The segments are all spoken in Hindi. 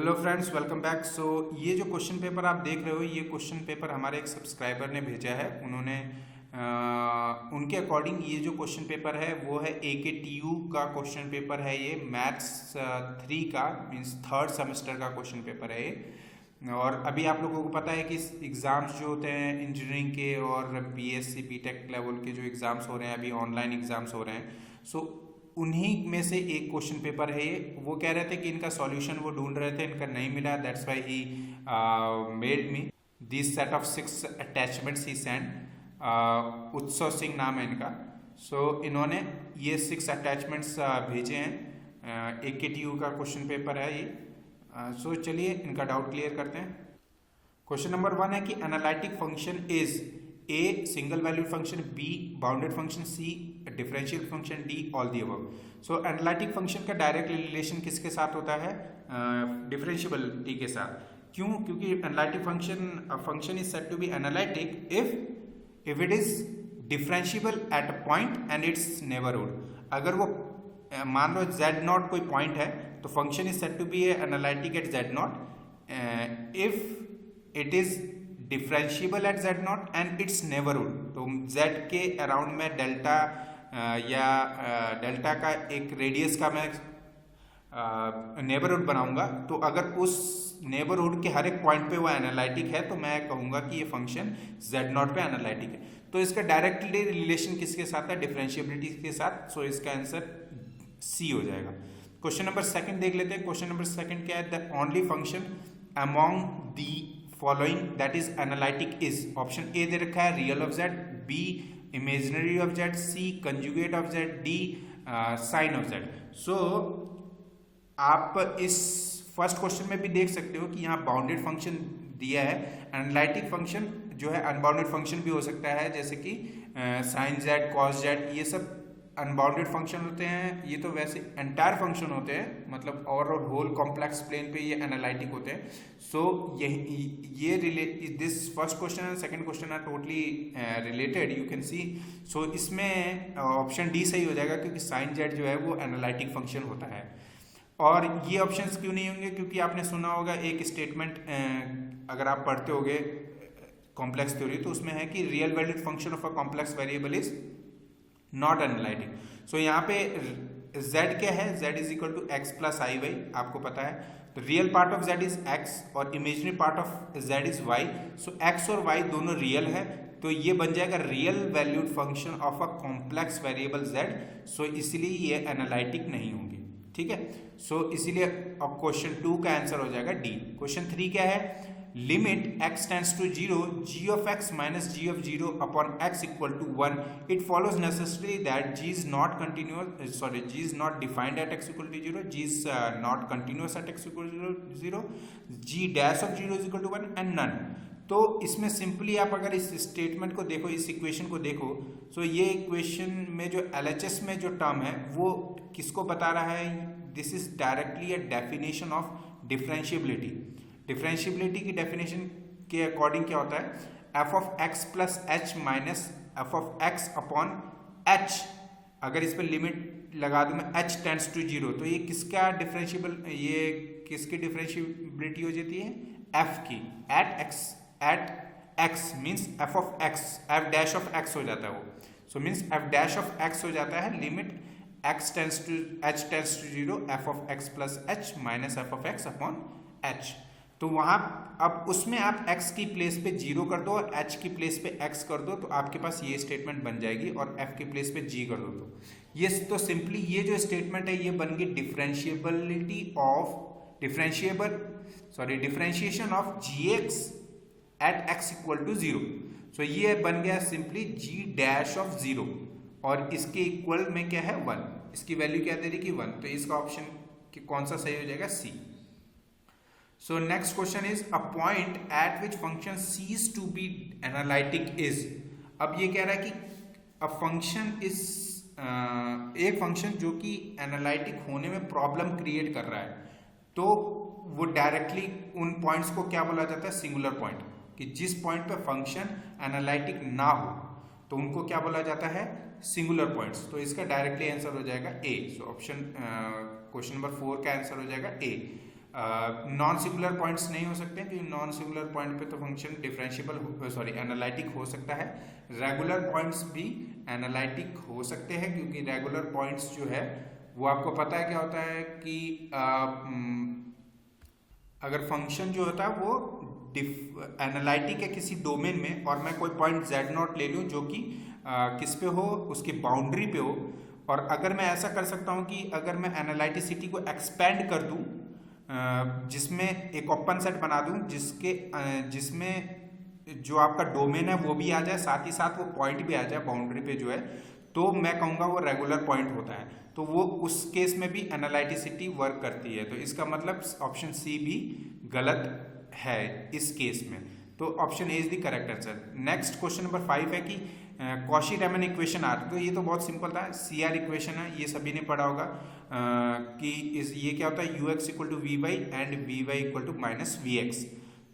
Hello friends, welcome back. So ये जो क्वेश्चन पेपर आप देख रहे हो, ये क्वेश्चन पेपर हमारे एक सब्सक्राइबर ने भेजा है। उन्होंने उनके अकॉर्डिंग ये जो क्वेश्चन पेपर है वो है AKTU का क्वेश्चन पेपर है। ये मैथ्स 3 का मीन्स थर्ड सेमेस्टर का क्वेश्चन पेपर है ये। और अभी आप लोगों को पता है कि एग्ज़ाम्स जो होते हैं इंजीनियरिंग के और BSc BTech लेवल के जो एग्ज़ाम्स हो रहे हैं, अभी ऑनलाइन एग्ज़ाम्स हो रहे हैं। सो उन्हीं में से एक क्वेश्चन पेपर है ये। वो कह रहे थे कि इनका सॉल्यूशन वो ढूंढ रहे थे, इनका नहीं मिला। That's why he made me this set of 6 attachments he send. उत्सव सिंह नाम है इनका। सो इन्होंने ये 6 अटैचमेंट्स भेजे हैं। AKTU का क्वेश्चन पेपर है ये। सो चलिए इनका डाउट क्लियर करते हैं। क्वेश्चन नंबर 1 है कि analytic function is A single valued function, B bounded function, C differential function, D all the above. So analytic function का डायरेक्ट रिलेशन किसके साथ होता है? डिफरेंशिएबिलिटी के साथ। क्यों? क्योंकि analytic function is said to be analytic if it is differentiable at a point and its neighbourhood. अगर वो मान लो z0 कोई पॉइंट है तो function is said to be analytic at z0 if it is differentiable eight z0 and its neighbourhood. तो z के अराउंड में डेल्टा या डेल्टा का एक रेडियस का मैं नेबरहुड बनाऊंगा। तो अगर उस नेबरहुड के हर एक पॉइंट पे वो एनालिटिक है तो मैं कहूंगा कि ये फंक्शन z0 पे एनालिटिक है। तो इसका डायरेक्टली रिलेशन किसके साथ है? डिफरेंशिएबिलिटी के साथ। सो इसका आंसर C हो जाएगा। क्वेश्चन नंबर 2 देख लेते हैं। क्वेश्चन नंबर 2 क्या है? The only function among the following that is analytic is. Option A दे रखा है real of z, B imaginary of z, C conjugate of z, D sine of z। So आप इस फर्स्ट क्वेश्चन में भी देख सकते हो कि यहाँ बाउंडेड फंक्शन दिया है। एनालिटिक फंक्शन जो है अनबाउंडेड फंक्शन भी हो सकता है, जैसे कि साइन z, कॉस z, ये सब अनबाउंडेड फंक्शन होते हैं। ये तो वैसे एंटायर फंक्शन होते हैं, मतलब ओवरऑल होल कॉम्प्लेक्स प्लेन पे ये एनालिटिक होते हैं। सो ये this first question and second question are totally related, you can see. So इसमें ऑप्शन डी सही हो जाएगा, क्योंकि साइन जेड जो है वो एनालिटिक फंक्शन होता है। और ये ऑप्शंस क्यों नहीं होंगे? क्योंकि आपने सुना होगा एक स्टेटमेंट, अगर आप पढ़ते होगे कॉम्प्लेक्स थ्योरी, तो उसमें है कि real valued function of a complex variable is not analytic. So यहाँ पे z क्या है? z is equal to x plus i y, आपको पता है। तो real part of z is x और imaginary part of z is y। So x और y दोनों रियल है, तो ये बन जाएगा real valued function of a complex variable z। So इसलिए ये एनालिटिक नहीं होंगे, ठीक है। सो इसीलिए क्वेश्चन 2 का आंसर हो जाएगा डी। क्वेश्चन 3 क्या है? Limit x tends to 0 g of x minus g of 0 upon x equal to 1, it follows necessarily that g is not continuous, g is not defined at x equal to 0, g is not continuous at x equal to 0, g dash of 0 is equal to 1 and none। तो इसमें सिंपली आप अगर इस स्टेटमेंट को देखो, इस इक्वेशन को देखो, सो ये इक्वेशन में जो LHS में जो टर्म है वो किसको बता रहा है? This is directly a definition of differentiability. Differentiability की डेफिनेशन के अकॉर्डिंग क्या होता है? f of x plus H minus F of x upon h। अगर इस पर लिमिट लगा दूं मैं h टेंड्स टू 0, तो ये किसका डिफरेंशिएबल, ये किसकी डिफरेंशिएबिलिटी हो जाती है? f की। At x means f of x, f dash of x हो जाता है वो। So means f dash of x हो जाता है limit x tends to h tends to 0 f of x plus h minus f of x upon h। तो वहां अब उसमें आप x की प्लेस पे 0 कर दो और h की प्लेस पे x कर दो, तो आपके पास ये स्टेटमेंट बन जाएगी। और f की प्लेस पे g कर दो, तो ये तो सिंपली ये जो स्टेटमेंट है ये बन गई differentiability of differentiation of gx at x equal to 0। सो ये बन गया सिंपली g डैश ऑफ 0 और इसके इक्वल में क्या है? 1। इसकी वैल्यू क्या दे रही कि 1। तो इसका ऑप्शन कौन सा सही हो जाएगा? C। So next question is a point at which function cease to be analytic is। अब ये कह रहा है कि a function is एक फंक्शन जो कि एनालिटिक होने में प्रॉब्लम क्रिएट कर रहा है, तो वो डायरेक्टली उन पॉइंट्स को क्या बोला जाता है? Singular point. कि जिस पॉइंट पे फंक्शन एनालिटिक ना हो तो उनको क्या बोला जाता है? Singular points. तो इसका डायरेक्टली आंसर हो जाएगा ए। सो ऑप्शन क्वेश्चन नंबर 4 का आंसर हो जाएगा ए। नॉन सिंगुलर पॉइंट्स नहीं हो सकते क्योंकि नॉन सिंगुलर पॉइंट पे तो फंक्शन डिफरेंशिएबल एनालिटिक हो सकता है। रेगुलर पॉइंट्स भी एनालिटिक हो सकते हैं क्योंकि रेगुलर पॉइंट्स जो है वो आपको पता है क्या होता है कि अगर फंक्शन जो होता है वो एनालिटिक है किसी डोमेन में और मैं कोई पॉइंट z0 ले लूँ जो कि किस पे हो, उसकी बाउंड्री पे हो, और अगर मैं ऐसा कर सकता हूँ कि अगर मैं एनालिटिसिटी को एक्सपेंड कर दूँ जिसमें एक ओपन सेट बना दूँ जिसमें जो आपका डोमेन है वो भी आ जाए, साथ ही साथ वो पॉइंट भी आ जाए बाउंड्री पे जो है, तो मैं कहूँगा वो रेगुलर पॉइंट होता है। तो वो उस केस में भी एनालिटिसिटी वर्क करती है। तो इसका मतलब ऑप्शन सी भी गलत है इस केस में। तो option A is the correct answer. Next question number 5 है कि कॉशी रीमन इक्वेशन आर। तो ये तो बहुत सिंपल था, सी आर इक्वेशन है, ये सभी ने पढ़ा होगा कि ये क्या होता है, U X equal to V Y and V Y equal to minus V X.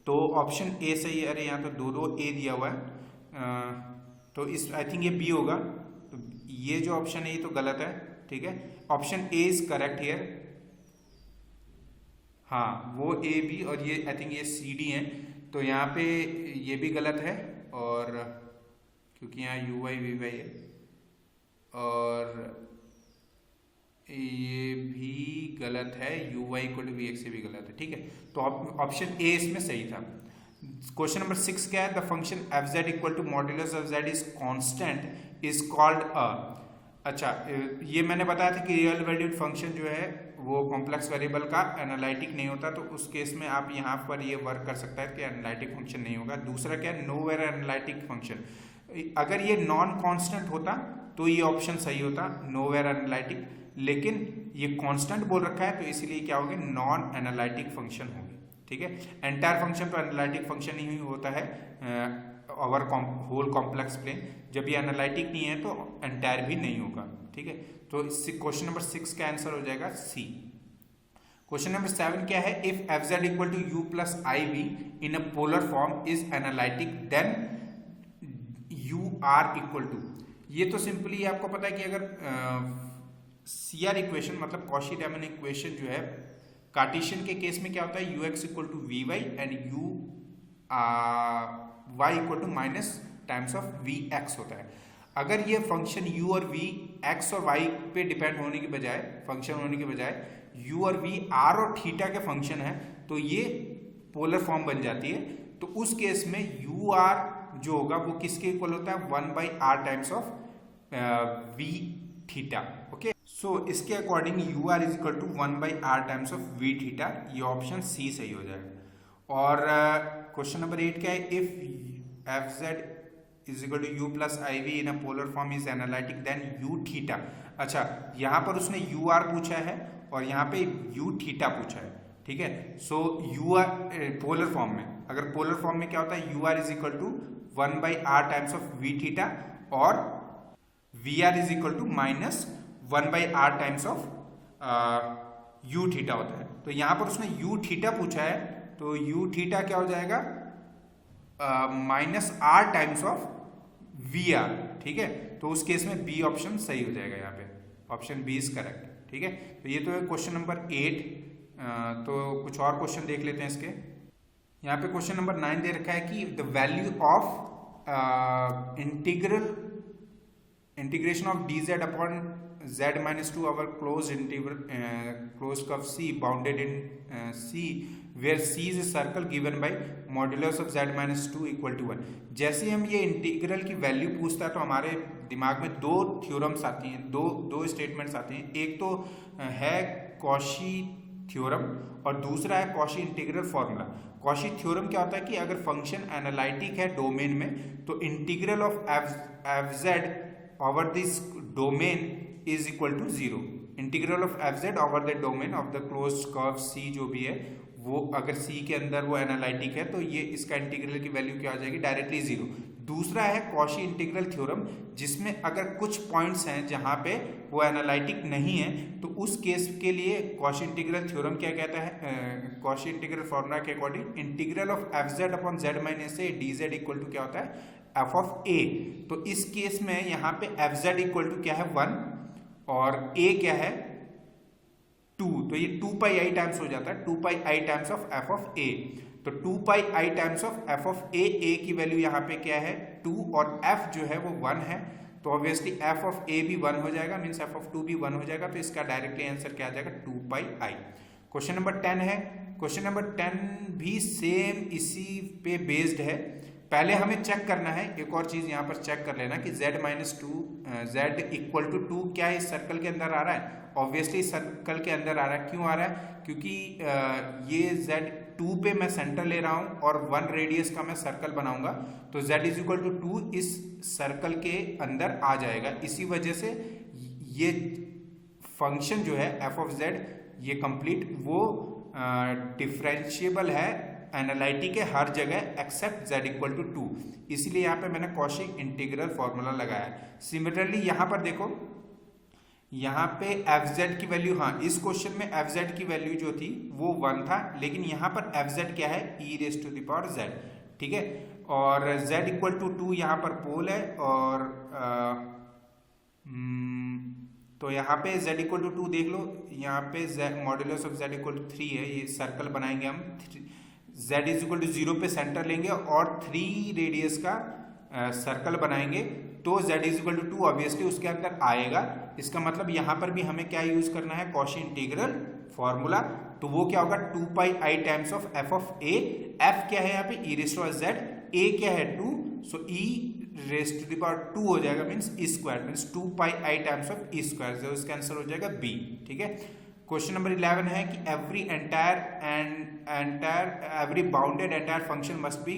तो ऑप्शन ए सही है। अरे यहाँ तो दो ए दिया हुआ है, तो इस आई थिंक ये बी होगा। तो ये जो ऑप्शन है ये तो गलत है, ठीक है। Option A is correct here. हाँ वो ए बी और ये आई थिंक ये सी डी है, तो यहाँ पे ये भी गलत है, और क्योंकि यहाँ यू वाई वी वाई है, और ये भी गलत है, U Y equal to V X, से भी गलत है, ठीक है। तो ऑप्शन ए इसमें सही था। क्वेश्चन नंबर 6 क्या है, the function F Z equal to modulus of Z is constant is called a. अच्छा, ये मैंने बताया था कि रियल वैल्यूड फंक्शन जो है वो कॉम्प्लेक्स वेरिएबल का एनालिटिक नहीं होता, तो उस केस में आप यहाँ पर ये वर्क कर सकता है कि एनालिटिक फंक्शन नहीं होगा। दूसरा क्या है, नो वेयर एनालिटिक फंक्शन। अगर ये नॉन कांस्टेंट होता तो ये ऑप्शन सही होता, नो वेयर एनालिटिक, लेकिन ये कांस्टेंट बोल रखा है तो इसीलिए क्या होगी, नॉन एनालिटिक फंक्शन होगी, ठीक है। एंटायर फंक्शन तो एनालिटिक फंक्शन ही होता है ओवर होल कॉम्प्लेक्स प्लेन। जब ये एनालिटिक नहीं है तो एंटायर भी नहीं होगा, ठीक है। तो क्वेश्चन नंबर 6 का आंसर हो जाएगा सी। क्वेश्चन नंबर 7 क्या है, if F Z equal to you plus I B in a polar form is analytic then U R equal to. ये तो सिंपली आपको पता है कि अगर सी आर इक्वेशन मतलब कॉशी रीमन इक्वेशन जो है कार्टेशियन के केस में क्या होता है, U X equal to V Y and U Y equal to minus times of V X होता है। अगर ये फंक्शन u और v x और y पे डिपेंड होने की बजाय, फंक्शन होने के बजाय u और v r और थीटा के फंक्शन है, तो ये पोलर फॉर्म बन जाती है। तो उस केस में u r जो होगा वो किसके इक्वल होता है, 1/r times of v theta, okay. So इसके according u r is equal to 1/r times of v theta, ये ऑप्शन सी सही हो जाएगा। और क्वेश्चन नंबर 8 क्या है, if F z is equal to you plus i v in a polar form is analytic then u theta. अच्छा, यहाँ पर उसने यू आर पूछा है और यहाँ पे यू थीटा पूछा है, ठीक है। So u r polar form में, अगर पोलर फॉर्म में क्या होता है, u r is equal to 1/r times of v theta और v r is equal to minus 1/r times of u theta होता है। तो यहाँ पर उसने यू थीटा पूछा है, तो यू थीटा क्या हो जाएगा, minus R times of V R, ठीक है। तो उस केस में बी ऑप्शन सही हो जाएगा, यहाँ पे ऑप्शन बी इज करेक्ट, ठीक है। तो ये तो है क्वेश्चन नंबर 8। तो कुछ और क्वेश्चन देख लेते हैं इसके। यहाँ पे क्वेश्चन नंबर 9 दे रखा है कि the value of integration of D Z upon z minus 2 our closed curve C bounded in C where C is a circle given by modulus of z minus 2 equal to 1। जैसे हम ये इंटीग्रल की वैल्यू पूछता है तो हमारे दिमाग में दो थ्योरम्स आती हैं, दो स्टेटमेंट्स आते हैं। एक तो है कॉशी थ्योरम और दूसरा है Cauchy integral formula. Cauchy theorem क्या होता है कि अगर फंक्शन एनालिटिक है डोमेन में तो integral of F z over this domain is equal to 0। Integral of F z over the domain of the closed curve C जो भी है वो अगर सी के अंदर वो एनालिटिक है तो ये इसका इंटीग्रल की वैल्यू क्या आ जाएगी, डायरेक्टली 0। दूसरा है कॉशी इंटीग्रल थ्योरम जिसमें अगर कुछ पॉइंट्स हैं जहां पे वो एनालिटिक नहीं है तो उस केस के लिए कॉशी इंटीग्रल थ्योरम क्या कहता है, कॉशी इंटीग्रल फॉर्मूला के according integral of F Z upon Z minus A D Z equal to क्या होता है, एफ ऑफ ए। तो इस केस में यहाँ पे एफ जेड इक्वल टू क्या है 1 और a क्या है 2, तो ये 2 पाई आई टाइम्स हो जाता है, 2 pi i times of f of ए। तो 2 pi i times of f of ए की वैल्यू यहाँ पे क्या है 2 और एफ जो है वो 1 है, तो ऑब्वियसली एफ ऑफ ए भी 1 हो जाएगा, मीन्स एफ ऑफ 2 भी 1 हो जाएगा, तो इसका डायरेक्टली आंसर क्या आ जाएगा 2 पाई आई। क्वेश्चन नंबर 10 है, क्वेश्चन नंबर 10 भी सेम इसी पे बेस्ड है। पहले हमें चेक करना है, एक और चीज यहाँ पर चेक कर लेना कि z minus two Z equal to 2 क्या इस सर्कल के अंदर आ रहा है, ऑब्वियसली सर्कल के अंदर आ रहा है। क्यों आ रहा है, क्योंकि ये z 2 पे मैं सेंटर ले रहा हूं और 1 रेडियस का मैं सर्कल बनाऊंगा, तो z इज इक्वल टू 2 इस सर्कल के अंदर आ जाएगा। इसी वजह से ये फंक्शन जो है f ऑफ z ये कंप्लीट वो डिफरेंशिएबल है एनालिटिक है हर जगह एक्सेप्ट z इक्वल टू 2, इसलिए यहाँ पे मैंने कॉशी इंटीग्रल फॉर्मूला लगाया। सिमिलरली यहाँ पर देखो, यहाँ पे fz की वैल्यू, हाँ इस क्वेश्चन में fz की वैल्यू जो थी वो 1 था, लेकिन यहाँ पर fz क्या है e raise to the power z, ठीक है। और z इक्वल टू 2 यहाँ पर पोल है, और तो यहाँ पे z इक्वल टू 2 देख लो, यहाँ पे z modulus of z equal to 3 है, ये सर्कल बनाएंगे हम, z इज इक्वल टू 0 पे सेंटर लेंगे और 3 रेडियस का सर्कल बनाएंगे, तो z is equal to 2 obviously उसके अंदर आएगा। इसका मतलब यहाँ पर भी हमें क्या यूज करना है, कॉशी इंटीग्रल फॉर्मूला, तो वो क्या होगा 2 pi i times of f of a, f क्या है यहाँ पे e raise to z, a क्या है 2, so e raise to the power 2 हो जाएगा, means e square, means 2 pi i times of e square, जो इसका आंसर हो जाएगा बी, ठीक है। क्वेश्चन नंबर 11 है कि every bounded entire function must be,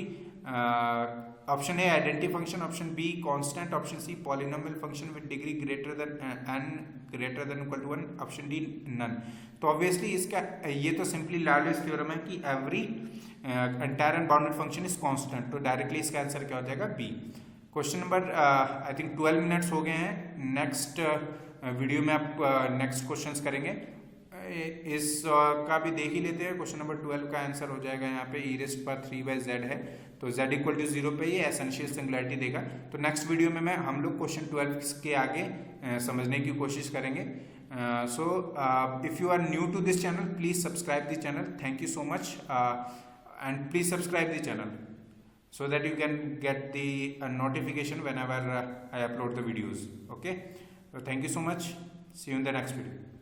option A identity function, option B constant, option C polynomial function with degree greater than n greater than equal to 1, option D none. तो ऑब्वियसली इसका ये तो सिंपली लार्जेस्ट थ्योरम है कि every entire and bounded function is constant, तो डायरेक्टली इसका आंसर क्या हो जाएगा B. Question number I think 12 minutes हो गए हैं, नेक्स्ट वीडियो में आप नेक्स्ट क्वेश्चंस करेंगे, इस का भी देख ही लेते हैं। क्वेश्चन नंबर 12 का आंसर हो जाएगा यहाँ पे e रेज़्ड पावर 3/z है, तो z इक्वल टू 0 पे ये एसेंशियल सिंगुलैरिटी देगा। तो नेक्स्ट वीडियो में हम लोग क्वेश्चन 12 के आगे समझने की कोशिश करेंगे। So if you are new to this channel please subscribe the channel, thank you so much, and please subscribe the channel so that you can get the notification whenever I upload the videos. Okay, so thank you so much, see you in the next video.